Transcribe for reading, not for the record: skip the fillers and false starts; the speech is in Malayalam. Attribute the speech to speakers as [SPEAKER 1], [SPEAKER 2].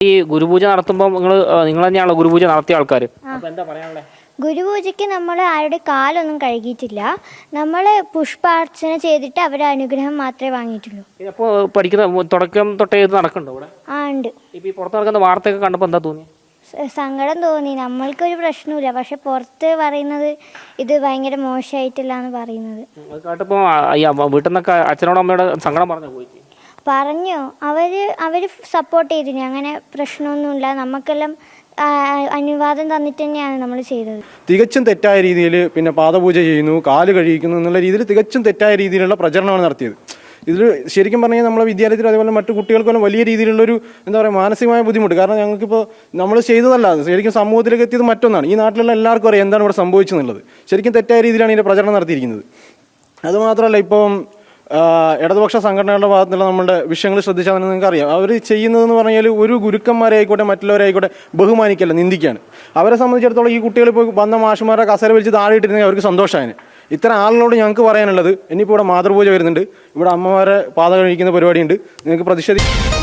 [SPEAKER 1] ഈ ഗുരുപൂജ നടത്തുമ്പോൾ നിങ്ങൾ തന്നെയാണല്ലോ ഗുരുപൂജ നടത്തിയ ആൾക്കാർ. അപ്പോൾ എന്താ പറയാനുള്ളത്?
[SPEAKER 2] ഗുരുപൂജയ്ക്ക് നമ്മൾ ആരുടെ കാലൊന്നും കഴുകിയിട്ടില്ല. നമ്മൾ പുഷ്പാർച്ചന ചെയ്തിട്ട് അവരുടെ അനുഗ്രഹം മാത്രമേ വാങ്ങിയിട്ടുള്ളൂ.
[SPEAKER 1] അപ്പോൾ പഠിക്കുന്ന തുടക്കം തൊട്ടേ ഇത് നടക്കുന്നുണ്ടോ ഇവിടെ?
[SPEAKER 2] ആ ഉണ്ട്.
[SPEAKER 1] ഇപ്പോൾ ഈ പുറത്ത് നടക്കുന്ന വാർത്തയൊക്കെ കണ്ടപ്പോൾ എന്താ തോന്നി?
[SPEAKER 2] സങ്കടം തോന്നി. നമ്മൾക്കൊരു പ്രശ്നമില്ല, പക്ഷെ പുറത്ത് പറയുന്നത് ഇത് ഭയങ്കര മോശമായിട്ടില്ല എന്ന് പറയുന്നത്
[SPEAKER 1] അത് കേട്ടപ്പോൾ വീട്ടിൽ നിന്നൊക്കെ അച്ഛനോടും അമ്മയോട് സങ്കടം പറഞ്ഞു പോയി?
[SPEAKER 2] പറഞ്ഞു. അവർ സപ്പോർട്ട് ചെയ്തിന്. അങ്ങനെ പ്രശ്നമൊന്നുമില്ല, നമുക്കെല്ലാം അനുവാദം തന്നിട്ട് തന്നെയാണ് നമ്മൾ ചെയ്തത്.
[SPEAKER 3] തികച്ചും തെറ്റായ രീതിയിൽ പിന്നെ പാദപൂജ ചെയ്യുന്നു, കാല് കഴിക്കുന്നു എന്നുള്ള രീതിയിൽ തികച്ചും തെറ്റായ രീതിയിലുള്ള പ്രചരണമാണ് നടത്തിയത്. ഇതിൽ ശരിക്കും പറഞ്ഞാൽ നമ്മളെ വിദ്യാലയത്തിൽ അതേപോലെ മറ്റു കുട്ടികൾക്കെല്ലാം വലിയ രീതിയിലുള്ളൊരു എന്താ പറയുക മാനസികമായ ബുദ്ധിമുട്ട്. കാരണം ഞങ്ങൾക്കിപ്പോൾ നമ്മൾ ചെയ്തതല്ല, ശരിക്കും സമൂഹത്തിലേക്ക് എത്തിയത് മറ്റൊന്നാണ്. ഈ നാട്ടിലുള്ള എല്ലാവർക്കും അറിയാം എന്താണ് ഇവിടെ സംഭവിച്ചെന്നുള്ളത്. ശരിക്കും തെറ്റായ രീതിയിലാണ് ഇതിൻ്റെ പ്രചരണം നടത്തിയിരിക്കുന്നത്. അതുമാത്രമല്ല, ഇപ്പം ഇടതുപക്ഷ സംഘടനകളുടെ ഭാഗത്തുള്ള നമ്മുടെ വിഷയങ്ങൾ ശ്രദ്ധിച്ചാൽ തന്നെ നിങ്ങൾക്ക് അറിയാം, അവർ ചെയ്യുന്നതെന്ന് പറഞ്ഞാൽ ഒരു ഗുരുക്കന്മാരെ ആയിക്കോട്ടെ മറ്റുള്ളവരായിക്കോട്ടെ ബഹുമാനിക്കല്ല, നിന്ദിക്കുകയാണ്. അവരെ സംബന്ധിച്ചിടത്തോളം ഈ കുട്ടികൾ ഇപ്പോൾ വന്ന മാഷുമാരെ കസേര വലിച്ച് താഴെ ഇട്ടിരുന്നെങ്കിൽ അവർക്ക് സന്തോഷമാണ്. ഇത്തരം ആളുകളോട് ഞങ്ങൾക്ക് പറയാനുള്ളത്, ഇനിയിപ്പോൾ ഇവിടെ മാതൃപൂജ വരുന്നുണ്ട്, ഇവിടെ അമ്മമാരെ പാത കഴിക്കുന്ന പരിപാടിയുണ്ട്, നിങ്ങൾക്ക് പ്രതിഷേധിക്കും.